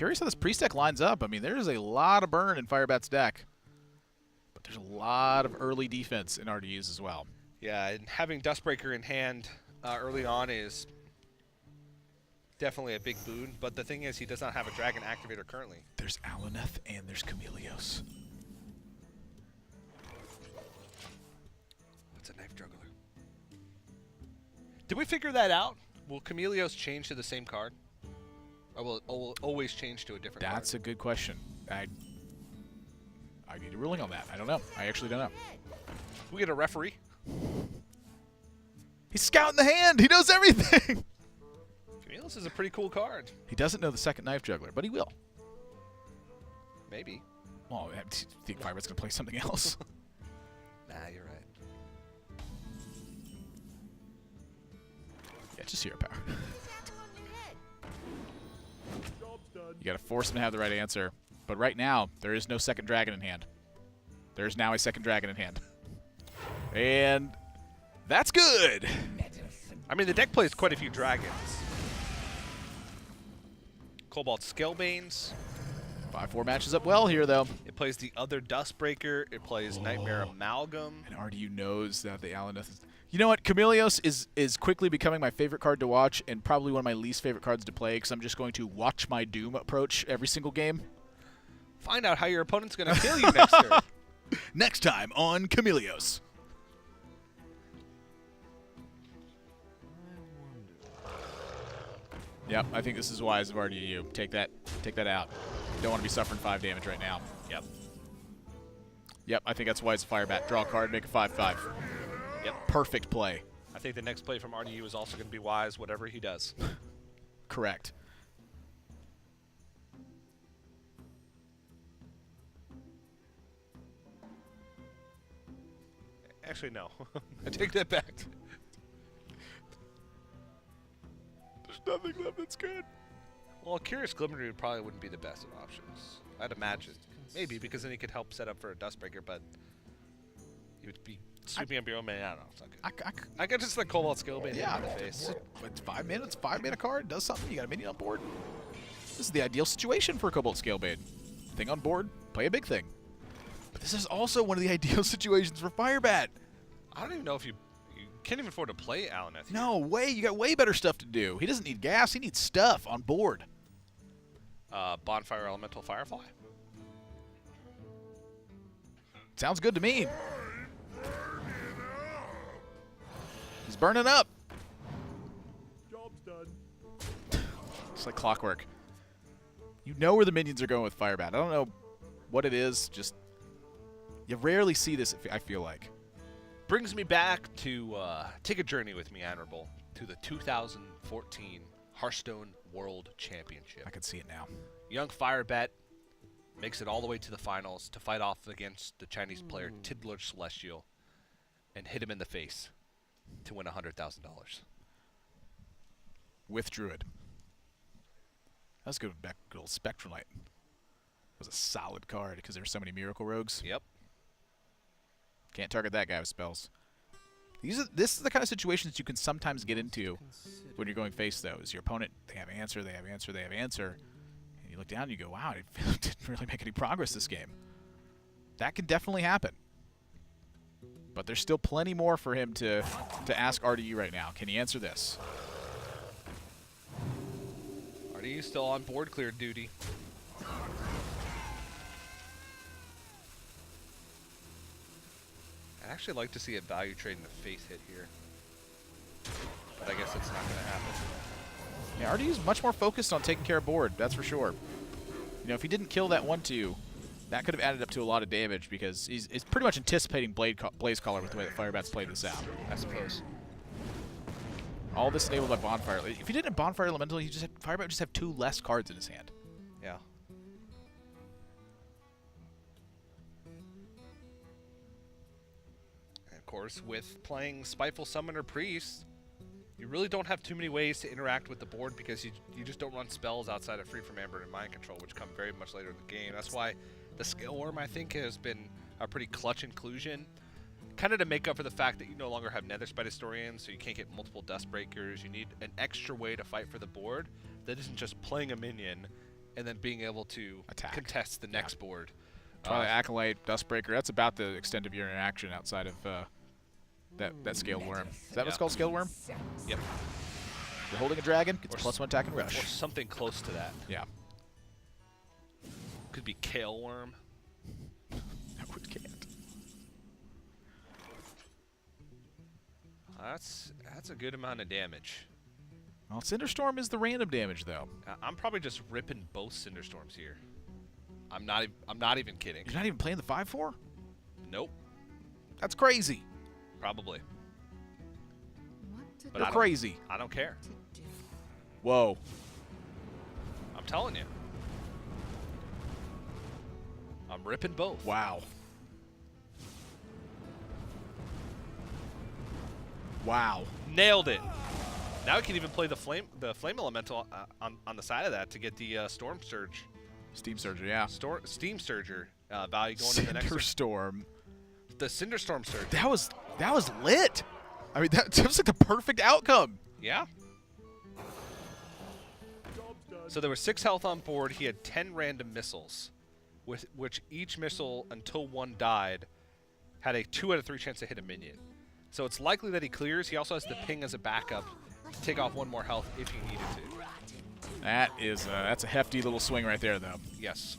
curious how this priest deck lines up. I mean, there's a lot of burn in Firebat's deck, but there's a lot of early defense in RDUs as well. Yeah, and having Dustbreaker in hand early on is definitely a big boon, but the thing is he does not have a Dragon Activator currently. There's Alaneth and there's Chameleos. What's a Knife Juggler? Did we figure that out? Will Chameleos change to the same card? Or will it always change to a different card? That's a good question. I need a ruling on that. I don't know. I actually don't know. We get a referee? He's scouting the hand. He knows everything. Chameleos is a pretty cool card. He doesn't know the second Knife Juggler, but he will. Maybe. Well, I think Firebat's going to play something else. Nah, you're right. Yeah, just hero power. You got to force him to have the right answer. But right now, there is no second dragon in hand. There is now a second dragon in hand. And that's good. I mean, the deck plays quite a few dragons. Cobalt Scalebanes. 5-4 matches up well here, though. It plays the other Dustbreaker. It plays Nightmare Amalgam. And RDU knows that the Alaneth is... You know what? Chameleos is quickly becoming my favorite card to watch and probably one of my least favorite cards to play because I'm just going to watch my doom approach every single game. Find out how your opponent's going to kill you next turn. Next time on Chameleos. Yep, I think this is wise of RDU. Take that out. You don't want to be suffering 5 damage right now. Yep. Yep, I think that's wise of Firebat. Draw a card, make a 5/5. Yep. Perfect play. I think the next play from RDU is also going to be wise, whatever he does. Correct. Actually, no. I take that back. There's nothing left that's good. Well, Curious Glimmer probably wouldn't be the best of options. I'd imagine. Maybe, because then he could help set up for a Dustbreaker, but he would be sweeping up your own man. I don't know. It's not good. I got just the Cobalt Scalebane Yeah, in the face. It's 5 minutes, 5-mana card, does something, you got a minion on board. This is the ideal situation for a Cobalt Scalebane. Thing on board, play a big thing. But this is also one of the ideal situations for Firebat. I don't even know if you can't even afford to play Alaneth. No way, you got way better stuff to do. He doesn't need gas, he needs stuff on board. Bonfire Elemental Firefly. Sounds good to me. He's burning up. Job's done. It's like clockwork. You know where the minions are going with Firebat. I don't know what it is, just you rarely see this, I feel like. Brings me back to take a journey with me, Honorable, to the 2014 Hearthstone World Championship. I can see it now. Young Firebat makes it all the way to the finals to fight off against the Chinese player Tidler Celestial and hit him in the face to win $100,000. With Druid. That's good back good old Spectralite. It was a solid card because there were so many Miracle Rogues. Yep. Can't target that guy with spells. This is the kind of situations you can sometimes get into when you're going face, though. Is your opponent, they have answer, they have answer, they have answer. And you look down and you go, wow, I didn't really make any progress this game. That can definitely happen. But there's still plenty more for him to ask RDU right now. Can he answer this? RDU still on board clear duty. I'd actually like to see a value trade in the face hit here. But I guess it's not going to happen. Yeah, RDU's much more focused on taking care of board, that's for sure. You know, if he didn't kill that 1/2, that could have added up to a lot of damage because he's pretty much anticipating Blaze Caller with the way that Firebat's played this out, I suppose. All this enabled by Bonfire. If he didn't have Bonfire Elemental, Firebat would just have 2 less cards in his hand. Yeah. And of course, with playing Spiteful Summoner Priest, you really don't have too many ways to interact with the board because you just don't run spells outside of Free from Amber and Mind Control, which come very much later in the game. That's why the Scale Worm, I think, has been a pretty clutch inclusion. Kind of to make up for the fact that you no longer have Nether Spite Historian, so you can't get multiple Dustbreakers. You need an extra way to fight for the board that isn't just playing a minion and then being able to Attack. contest the next board. Twilight Acolyte, Dustbreaker. That's about the extent of your interaction outside of that Scaled Worm. Is that what's called Scaled Worm? Yep. You're holding a dragon, gets Or +1 attack and Or rush. something close to that. Yeah. Could be Kale Worm. No, it can't. That's a good amount of damage. Well, Cinderstorm is the random damage, though. I'm probably just ripping both Cinderstorms here. I'm not even kidding. You're not even playing the 5/4? Nope. That's crazy. Probably. But You're crazy. I don't care. Whoa. I'm telling you. I'm ripping both. Wow. Wow. Nailed it. Now we can even play the flame elemental on the side of that to get the storm surge. Steam Surger, yeah. Steam Surger value going to the next. Cinderstorm. The Cinderstorm Surge. That was lit. I mean, that seems like the perfect outcome. Yeah. Job's done. So there was 6 health on board. He had 10 random missiles, with which each missile, until one died, had a 2 out of 3 chance to hit a minion. So it's likely that he clears. He also has the ping as a backup to take off 1 more health if he needed to. That's a hefty little swing right there, though. Yes.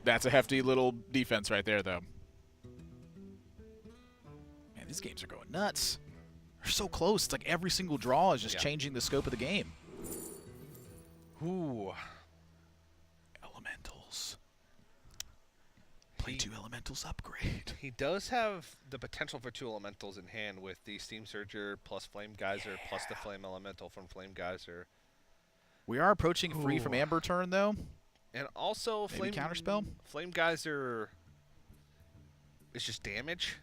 That's a hefty little defense right there, though. Man, these games are going nuts. They're so close. It's like every single draw is just changing the scope of the game. Ooh. Elementals. Play 2 elementals upgrade. He does have the potential for 2 elementals in hand with the Steam Surger plus Flame Geyser plus the Flame Elemental from Flame Geyser. We are approaching free from Amber turn, though. And also, Maybe counterspell? Flame Geyser is just damage.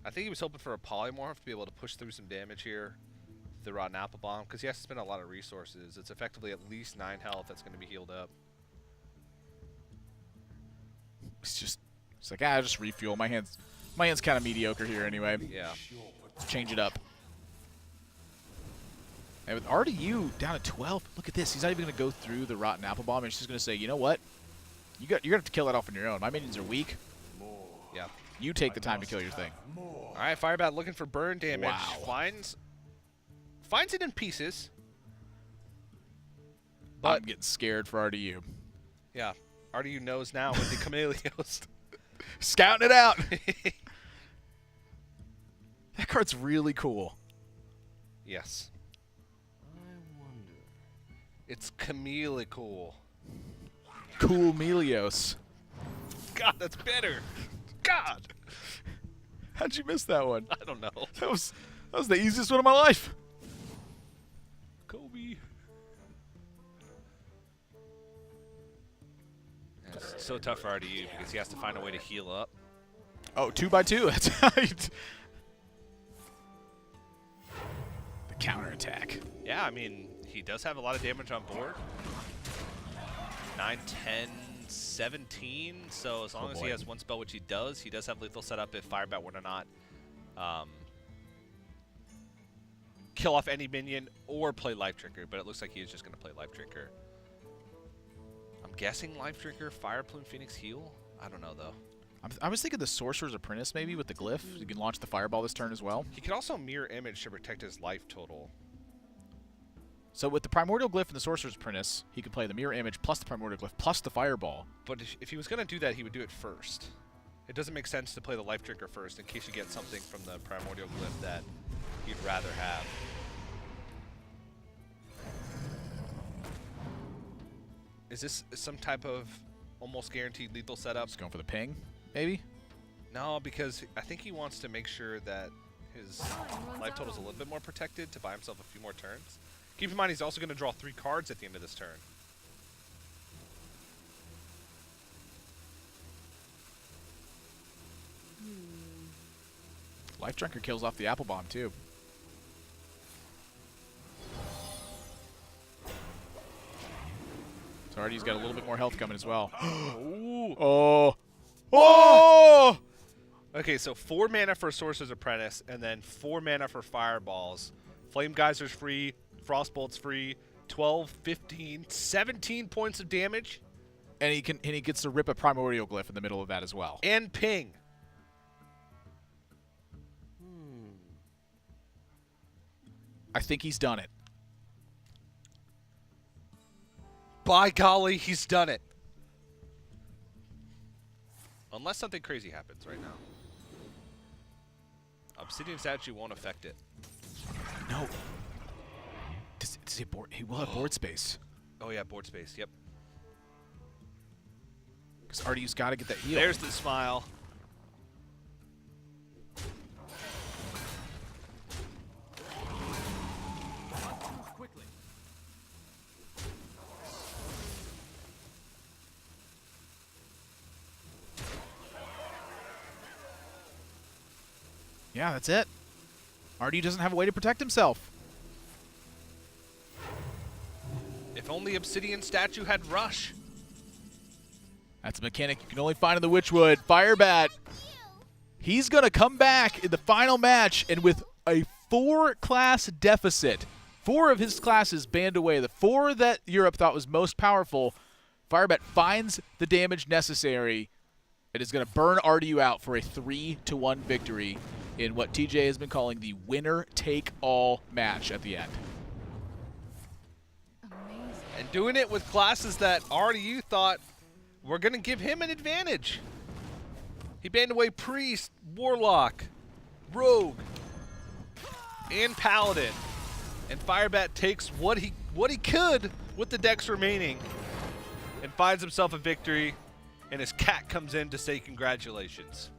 I think he was hoping for a Polymorph to be able to push through some damage here. The Rotten Apple Bomb, because he has to spend a lot of resources. It's effectively at least 9 health that's going to be healed up. It's like, I'll just refuel. My hand's kind of mediocre here anyway. Yeah. Let's change it up. And with RDU down at 12, look at this. He's not even going to go through the Rotten Apple Bomb. He's just going to say, you know what? You're going to have to kill that off on your own. My minions are weak. Yeah. You take the time to kill your thing. All right, Firebat looking for burn damage. Wow. Finds it in pieces. I'm But getting scared for RDU. yeah, RDU knows now with the Chameleos. Scouting it out. That card's really cool. Yes. It's Camille cool. Cool Melios. God, that's better. God. How'd you miss that one? I don't know. That was the easiest one of my life. Kobe. It's so tough for RDU because he has to find a way to heal up. Oh, 2x2. That's how you the counterattack. Yeah, I mean, he does have a lot of damage on board. 9, 10, 17. So as long as he has 1 spell, which he does have lethal setup if Firebat were to not kill off any minion or play Life Trigger. But it looks like he is just going to play Life Trigger. I'm guessing Life Trigger, Fire Plume, Phoenix Heal? I don't know, though. I was thinking the Sorcerer's Apprentice maybe with the glyph. You can launch the Fireball this turn as well. He could also Mirror Image to protect his life total. So with the Primordial Glyph and the Sorcerer's Apprentice, he could play the Mirror Image plus the Primordial Glyph plus the Fireball. But if he was going to do that, he would do it first. It doesn't make sense to play the Life Trigger first in case you get something from the Primordial Glyph that you'd rather have. Is this some type of almost guaranteed lethal setup? Just going for the ping, maybe? No, because I think he wants to make sure that his life total is a little bit more protected to buy himself a few more turns. Keep in mind, he's also going to draw 3 cards at the end of this turn. Life Drinker kills off the Apple Bomb, too. So RDU's got a little bit more health coming as well. Oh! Oh! Okay, so 4 mana for Sorcerer's Apprentice, and then 4 mana for Fireballs. Flame Geyser's free, Frostbolt's free, 12, 15, 17 points of damage. And he gets to rip a primordial glyph in the middle of that as well. And ping. I think he's done it. By golly, he's done it. Unless something crazy happens right now. Obsidian statue won't affect it. No. Does he, he will have board space. Oh yeah, board space, yep. Because RDU's got to get that heal. There's the smile. Yeah, that's it. RDU doesn't have a way to protect himself. If only Obsidian statue had rush. That's a mechanic you can only find in the Witchwood. Firebat. He's going to come back in the final match, and with a 4-class deficit, 4 of his classes banned away, the 4 that Europe thought was most powerful, Firebat finds the damage necessary and is going to burn RDU out for a 3-1 victory in what TJ has been calling the winner-take-all match at the end. Amazing. And doing it with classes that RDU thought were going to give him an advantage. He banned away Priest, Warlock, Rogue, and Paladin. And Firebat takes what he could with the decks remaining and finds himself a victory, and his cat comes in to say congratulations.